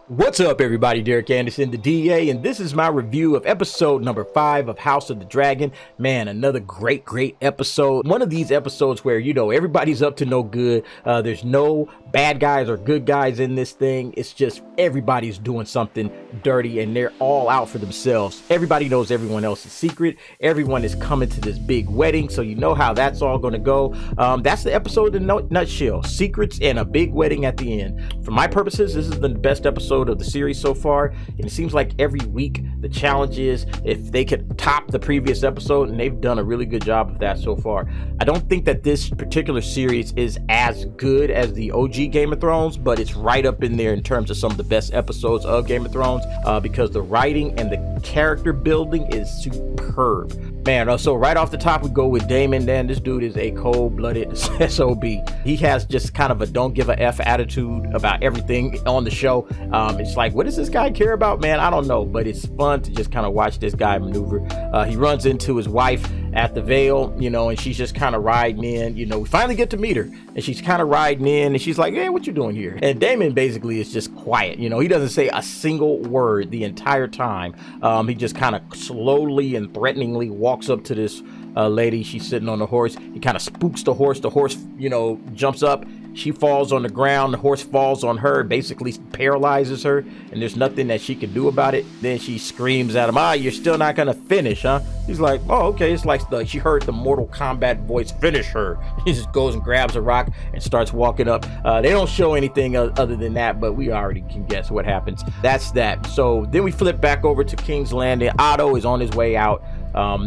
What's up, everybody? Derek Anderson, the DA, and this is my review of episode number 5 of House of the Dragon. Man, another great episode. One of these episodes where, everybody's up to no good. There's no bad guys or good guys in this thing. It's just everybody's doing something dirty and they're all out for themselves. Everybody knows everyone else's secret. Everyone is coming to this big wedding, so you know how that's all going to go. That's the episode in a nutshell. Secrets and a big wedding at the end. For my purposes, this is the best episode of the series so far, and it seems like every week the challenge is if they could top the previous episode, and they've done a really good job of that so far. I don't think that this particular series is as good as the OG Game of Thrones, but it's right up in there in terms of some of the best episodes of Game of Thrones, because the writing and the character building is superb. Man, so right off the top we go with Daemon. Then this dude is a cold-blooded SOB. He has just kind of a don't give a F attitude about everything on the show. It's like, what does this guy care about, man? I don't know, but it's fun to just kind of watch this guy maneuver. He runs into his wife at the Vale, and she's just kind of riding in. We finally get to meet her, and she's kind of riding in, and she's like, hey, what you doing here? And Daemon basically is just quiet. He doesn't say a single word the entire time. He just kind of slowly and threateningly walks up to this lady. She's sitting on the horse. He kind of spooks the horse. The horse, jumps up. She falls on the ground. The horse falls on her, basically paralyzes her, and there's nothing that she can do about it. Then she screams at him, you're still not gonna finish, huh? He's like, oh, okay. It's like she heard the Mortal Kombat voice, finish her. He just goes and grabs a rock and starts walking up. They don't show anything other than that, but we already can guess what happens. That's that. So then we flip back over to King's Landing. Otto is on his way out.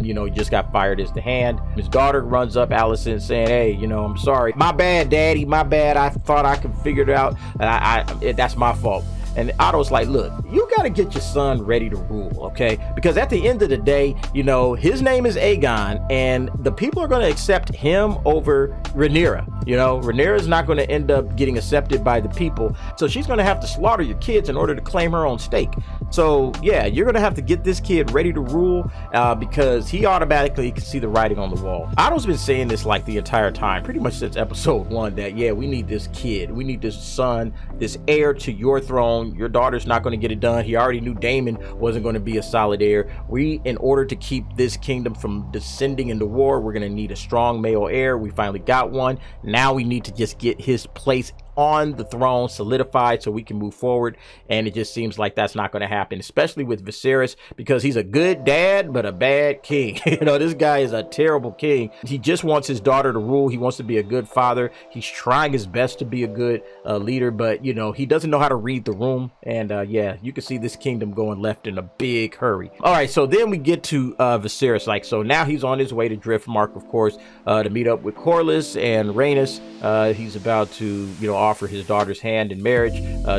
He just got fired as the hand. His daughter runs up, Allison, saying, hey, I'm sorry. My bad, daddy, my bad. I thought I could figure it out. That's my fault. And Otto's like, look, you got to get your son ready to rule, okay? Because at the end of the day, his name is Aegon, and the people are going to accept him over Rhaenyra. Rhaenyra is not going to end up getting accepted by the people. So she's going to have to slaughter your kids in order to claim her own stake. So, yeah, you're going to have to get this kid ready to rule because he automatically can see the writing on the wall. Otto's been saying this like the entire time, pretty much since episode 1, that, yeah, we need this kid. We need this son, this heir to your throne. Your daughter's not going to get it done. He already knew Daemon wasn't going to be a solid heir. In order to keep this kingdom from descending into war, we're going to need a strong male heir. We finally got one. Now we need to just get his place on the throne solidified so we can move forward, and it just seems like that's not going to happen, especially with Viserys, because he's a good dad but a bad king. This guy is a terrible king. He just wants his daughter to rule. He wants to be a good father. He's trying his best to be a good leader, but he doesn't know how to read the room, and you can see this kingdom going left in a big hurry. All right, so then we get to Viserys. So now he's on his way to Driftmark, of course, to meet up with Corlys and Rhaenys. He's about to offer his daughter's hand in marriage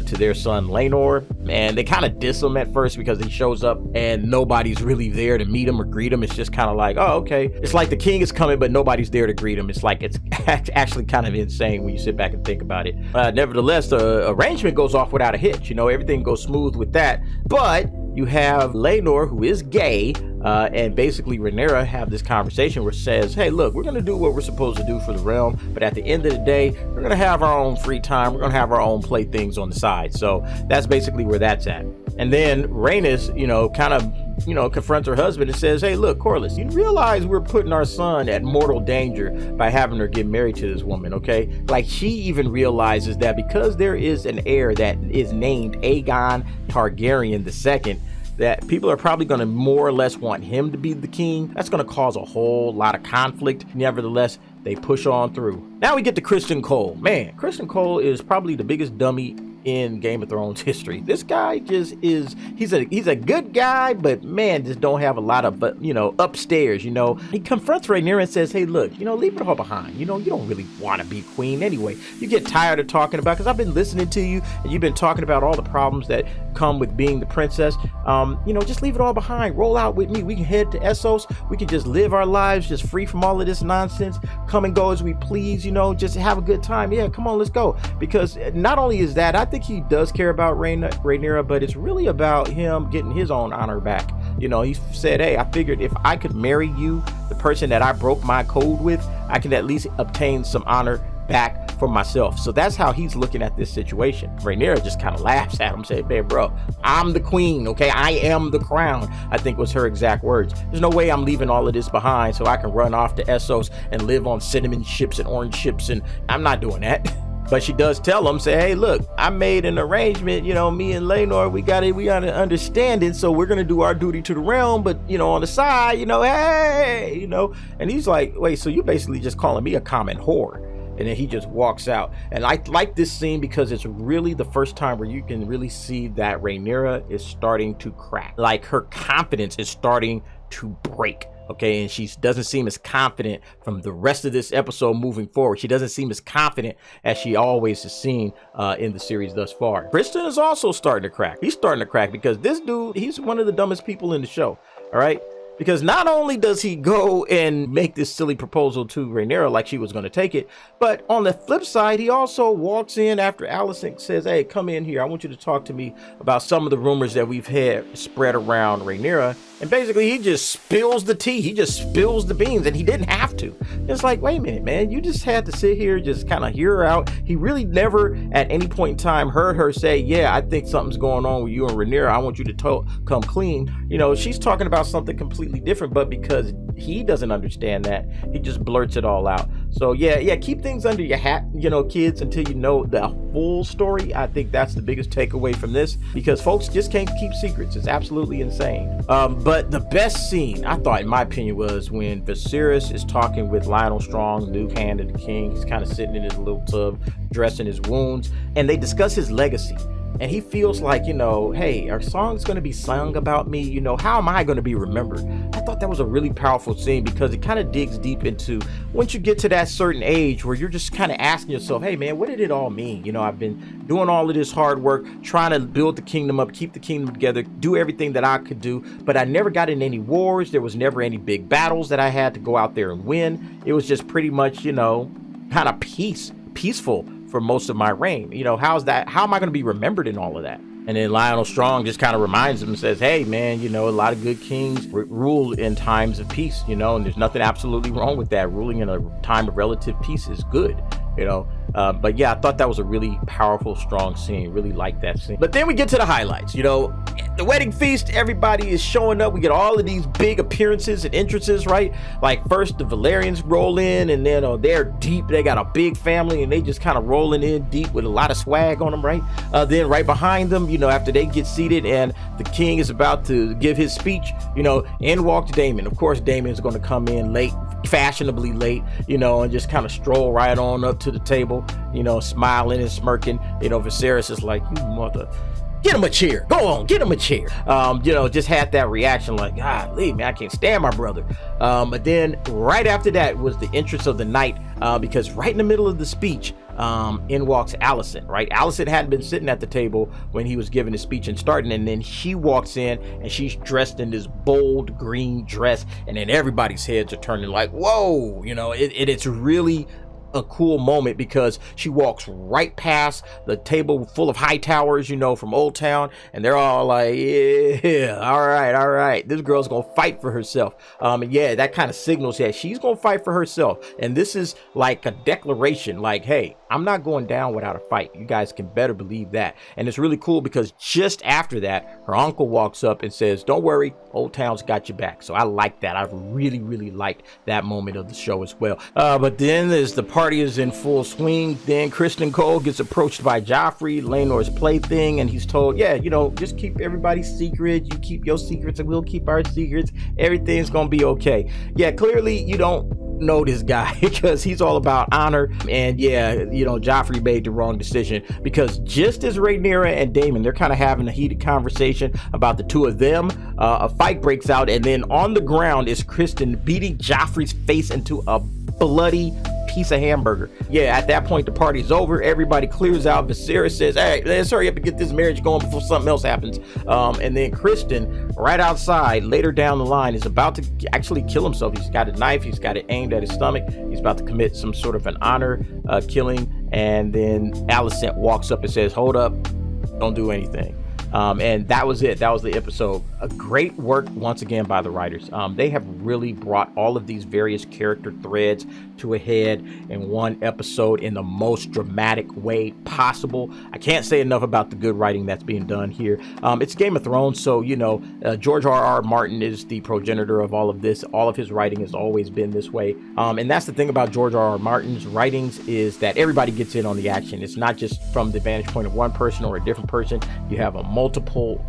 to their son Laenor, and they kind of diss him at first because he shows up and nobody's really there to meet him or greet him. It's just kind of like, oh, okay. It's like the king is coming but nobody's there to greet him. It's like, it's actually kind of insane when you sit back and think about it. Nevertheless, the arrangement goes off without a hitch. Everything goes smooth with that, but you have Laenor, who is gay, and basically Rhaenyra have this conversation where it says, hey, look, we're going to do what we're supposed to do for the realm, but at the end of the day, we're going to have our own free time. We're going to have our own playthings on the side. So that's basically where that's at. And then Rhaenys, kind of, confronts her husband and says, hey, look, Corlys, you realize we're putting our son at mortal danger by having her get married to this woman, okay? Like, she even realizes that because there is an heir that is named Aegon Targaryen II, that people are probably going to more or less want him to be the king. That's going to cause a whole lot of conflict. Nevertheless, they push on through. Now we get to Criston Cole. Man, Criston Cole is probably the biggest dummy in Game of Thrones history. This guy just is, he's a good guy, but man, just don't have a lot of, upstairs, He confronts Rhaenyra and says, hey, look, leave it all behind. You don't really want to be queen anyway. You get tired of talking about, because I've been listening to you and you've been talking about all the problems that come with being the princess. Just leave it all behind. Roll out with me. We can head to Essos. We can just live our lives just free from all of this nonsense. Come and go as we please, just have a good time. Yeah, come on, let's go. Because not only is that, I think he does care about Rhaenyra, but it's really about him getting his own honor back. He said, hey, I figured if I could marry you, the person that I broke my code with, I can at least obtain some honor back for myself. So that's how he's looking at this situation. Rhaenyra just kind of laughs at him, saying, man, bro, I'm the queen, okay? I am the crown, I think was her exact words. There's no way I'm leaving all of this behind so I can run off to Essos and live on cinnamon ships and orange ships, and I'm not doing that. But she does tell him, say, hey, look, I made an arrangement, you know, me and Laenor, we got an understanding, so we're gonna do our duty to the realm, but, you know, on the side, you know, hey, you know. And he's like, wait, so you basically just calling me a common whore? And then he just walks out. And I like this scene because it's really the first time where you can really see that Rhaenyra is starting to crack. Like, her confidence is starting to break. Okay, and she doesn't seem as confident from the rest of this episode moving forward. She doesn't seem as confident as she always has seen in the series thus far. Criston is also starting to crack. He's starting to crack because this dude, he's one of the dumbest people in the show, all right? Because not only does he go and make this silly proposal to Rhaenyra like she was going to take it, but on the flip side, he also walks in after Alicent says, hey, come in here. I want you to talk to me about some of the rumors that we've had spread around Rhaenyra. And basically, he just spills the tea. He just spills the beans, and he didn't have to. It's like, wait a minute, man. You just had to sit here, just kind of hear her out. He really never at any point in time heard her say, yeah, I think something's going on with you and Rhaenyra. I want you to come clean. You know, she's talking about something completely different, but because he doesn't understand that, he just blurts it all out. So yeah, keep things under your hat, you know, kids, until you know the full story. I think that's the biggest takeaway from this, because folks just can't keep secrets. It's absolutely insane. But the best scene, I thought, in my opinion, was when Viserys is talking with Lionel Strong, new hand of the king. He's kind of sitting in his little tub, dressing his wounds, and they discuss his legacy. And he feels like, you know, hey, are songs going to be sung about me? You know, how am I going to be remembered? I thought that was a really powerful scene because it kind of digs deep into, once you get to that certain age where you're just kind of asking yourself, hey, man, what did it all mean? You know, I've been doing all of this hard work, trying to build the kingdom up, keep the kingdom together, do everything that I could do. But I never got in any wars. There was never any big battles that I had to go out there and win. It was just pretty much, you know, kind of peaceful for most of my reign. You know, how's that? How am I going to be remembered in all of that? And then Lionel Strong just kind of reminds him and says, hey, man, you know, a lot of good kings rule in times of peace, you know, and there's nothing absolutely wrong with that. Ruling in a time of relative peace is good, you know. But yeah, I thought that was a really powerful, strong scene. Really liked that scene. But then we get to the highlights. You know, the wedding feast, everybody is showing up. We get all of these big appearances and entrances, right? Like, first the Valerians roll in, and then they're deep. They got a big family, and they just kind of rolling in deep with a lot of swag on them, right? Then right behind them, you know, after they get seated and the king is about to give his speech, you know, in walks Daemon. Of course, Daemon's going to come in late, fashionably late, you know, and just kind of stroll right on up to the table, you know, smiling and smirking. You know, Viserys is like, you mother, get him a chair, go on, get him a chair. You know, just had that reaction like, God, leave me, I can't stand my brother. But then right after that was the entrance of the night, because right in the middle of the speech, in walks Alicent, right? Alicent hadn't been sitting at the table when he was giving his speech and starting, and then she walks in and she's dressed in this bold green dress, and then everybody's heads are turning like, whoa, you know, it's really a cool moment because she walks right past the table full of high towers, you know, from Old Town, and they're all like, yeah, all right, this girl's gonna fight for herself. And yeah, that kind of signals that she's gonna fight for herself, and this is like a declaration, like, hey, I'm not going down without a fight. You guys can better believe that. And it's really cool because just after that, her uncle walks up and says, don't worry, Old Town's got your back. So I like that. I really liked that moment of the show as well. But then as the party is in full swing, then Criston Cole gets approached by Joffrey, Laenor's plaything, and he's told, yeah, you know, just keep everybody's secret. You keep your secrets and we'll keep our secrets. Everything's gonna be okay. Yeah, clearly you don't know this guy because he's all about honor. And yeah, you know, Joffrey made the wrong decision because just as Rhaenyra and Daemon, they're kind of having a heated conversation about the two of them, a fight breaks out, and then on the ground is Criston beating Joffrey's face into a bloody piece of hamburger. Yeah, at that point the party's over, everybody clears out. Viserys says, hey, let's hurry up and get this marriage going before something else happens. And then Criston, right outside later down the line, is about to actually kill himself. He's got a knife, he's got it aimed at his stomach, he's about to commit some sort of an honor killing. And then Alicent walks up and says, hold up, don't do anything. And that was it. That was the episode. A great work once again by the writers. They have really brought all of these various character threads to a head in one episode in the most dramatic way possible. I can't say enough about the good writing that's being done here. It's Game of Thrones, so you know, George R.R. Martin is the progenitor of all of this. All of his writing has always been this way. And that's the thing about George R.R. Martin's writings, is that everybody gets in on the action. It's not just from the vantage point of one person or a different person. You have a multiple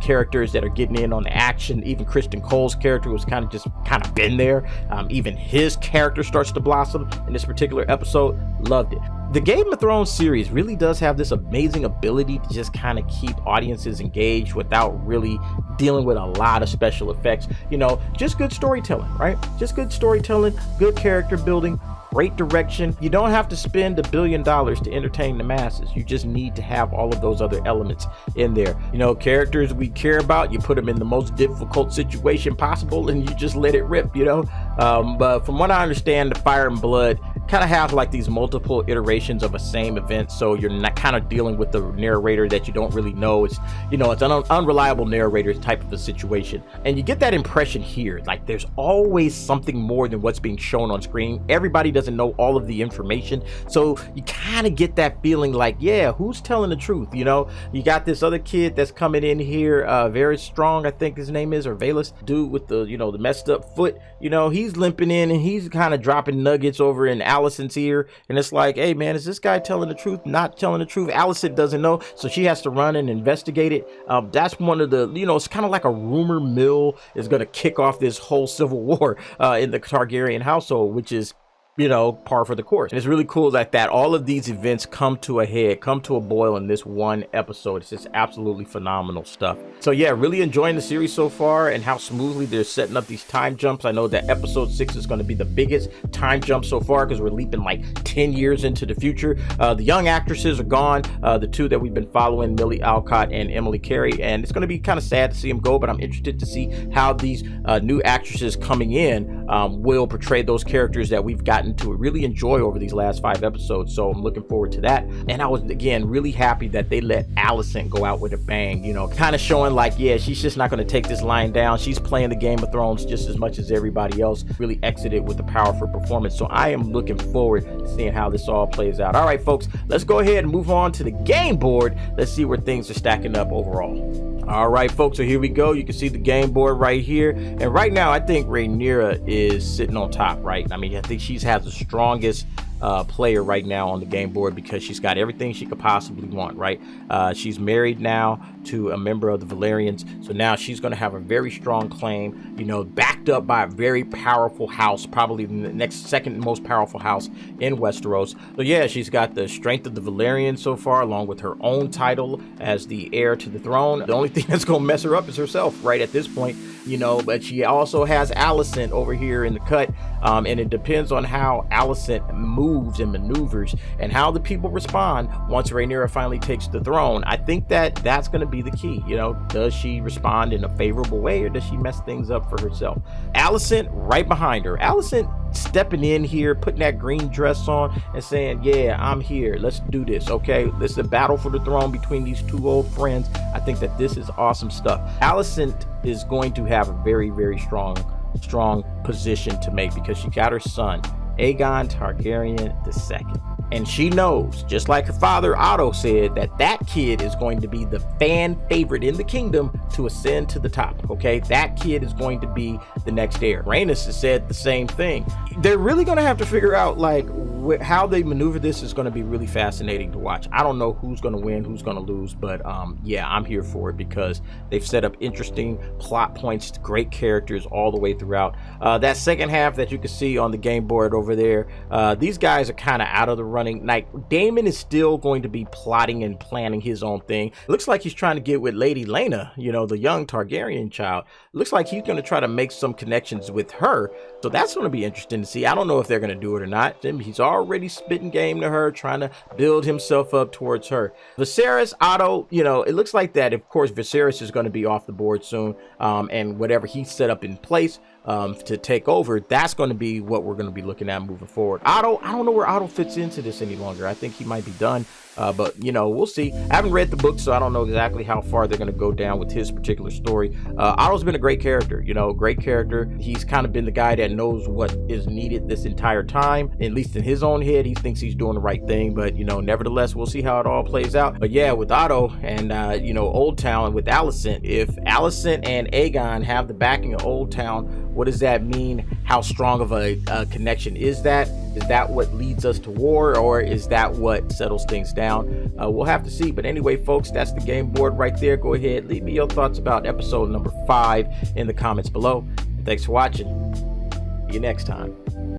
characters that are getting in on the action. Even Kristen Cole's character was kind of been there. Even his character starts to blossom in this particular episode. Loved it. The Game of Thrones series really does have this amazing ability to just kind of keep audiences engaged without really dealing with a lot of special effects. You know, just good storytelling, right? Just good storytelling, good character building, great direction. You don't have to spend $1 billion to entertain the masses. You just need to have all of those other elements in there. You know, characters we care about, you put them in the most difficult situation possible and you just let it rip, you know. But from what I understand, the Fire and Blood kind of have like these multiple iterations of a same event, so you're not kind of dealing with the narrator that you don't really know. It's, you know, it's an unreliable narrator type of a situation, and you get that impression here. Like, there's always something more than what's being shown on screen. Everybody doesn't know all of the information, so you kind of get that feeling like, yeah, who's telling the truth? You know, you got this other kid that's coming in here, very strong, I think his name is, or Valus, dude with the, you know, the messed up foot. You know, he's limping in and he's kind of dropping nuggets over in Allison's ear, and it's like, hey man, is this guy telling the truth, not telling the truth? Allison doesn't know, so she has to run and investigate it. That's one of the, you know, it's kind of like a rumor mill is going to kick off this whole civil war in the Targaryen household, which is, you know, par for the course. And it's really cool that all of these events come to a head, come to a boil in this one episode. It's just absolutely phenomenal stuff. So yeah, really enjoying the series so far and how smoothly they're setting up these time jumps. I know that episode 6 is going to be the biggest time jump so far because we're leaping like 10 years into the future. The young actresses are gone, the two that we've been following, Millie Alcott and Emily Carey, and it's going to be kind of sad to see them go, but I'm interested to see how these new actresses coming in will portray those characters that we've gotten to really enjoy over these last 5 episodes. So I'm looking forward to that. And I was, again, really happy that they let Allison go out with a bang, you know, kind of showing like, yeah, she's just not going to take this line down. She's playing the Game of Thrones just as much as everybody else. Really exited with a powerful performance. So I am looking forward to seeing how this all plays out. All right, folks, let's go ahead and move on to the game board. Let's see where things are stacking up overall. All right, folks, so here we go. You can see the game board right here. And right now, I think Rhaenyra is sitting on top, right? I mean, I think she has the strongest player right now on the game board because she's got everything she could possibly want, right? She's married now to a member of the Valerians, so now she's going to have a very strong claim, you know, backed up by a very powerful house, probably the next second most powerful house in Westeros. So yeah, she's got the strength of the Valerians so far, along with her own title as the heir to the throne. The only thing that's going to mess her up is herself right at this point, you know, but she also has Alicent over here in the cut, and it depends on how Alicent moves and maneuvers and how the people respond once Rhaenyra finally takes the throne. I think that's going to be the key. You know, does she respond in a favorable way or does she mess things up for herself? Alicent right behind her. Alicent stepping in here, putting that green dress on and saying, yeah, I'm here, let's do this. Okay, this is a battle for the throne between these two old friends. I think that this is awesome stuff. Alicent is going to have a very, very strong position to make because she got her son Aegon Targaryen II. And she knows, just like her father Otto said, that kid is going to be the fan favorite in the kingdom to ascend to the top. Okay, that kid is going to be the next heir. Rhaenys has said the same thing. They're really going to have to figure out like how they maneuver this is going to be really fascinating to watch. I don't know who's going to win, who's going to lose, but yeah, I'm here for it because they've set up interesting plot points, great characters all the way throughout. That second half that you can see on the game board over there, these guys are kind of out of the running. Like, Daemon is still going to be plotting and planning his own thing. It looks like he's trying to get with Lady Laena, you know, the young Targaryen child. Looks like he's going to try to make some connections with her. So that's going to be interesting to see. I don't know if they're going to do it or not. He's already spitting game to her, trying to build himself up towards her. Viserys, Otto, you know, it looks like that. Of course, Viserys is going to be off the board soon. And whatever he set up in place, to take over, that's going to be what we're going to be looking at moving forward. Otto, I don't know where Otto fits into this any longer. I think he might be done. But you know, we'll see. I haven't read the book, so I don't know exactly how far they're going to go down with his particular story. Otto's been a great character, you know, great character. He's kind of been the guy that knows what is needed this entire time. At least in his own head, he thinks he's doing the right thing. But you know, nevertheless, we'll see how it all plays out. But yeah, with Otto and you know, Old Town with Alicent, if Alicent and Aegon have the backing of Old Town, what does that mean? How strong of a connection is that? Is that what leads us to war, or is that what settles things down? We'll have to see. But anyway, folks, that's the game board right there. Go ahead, leave me your thoughts about episode number 5 in the comments below. Thanks for watching. See you next time.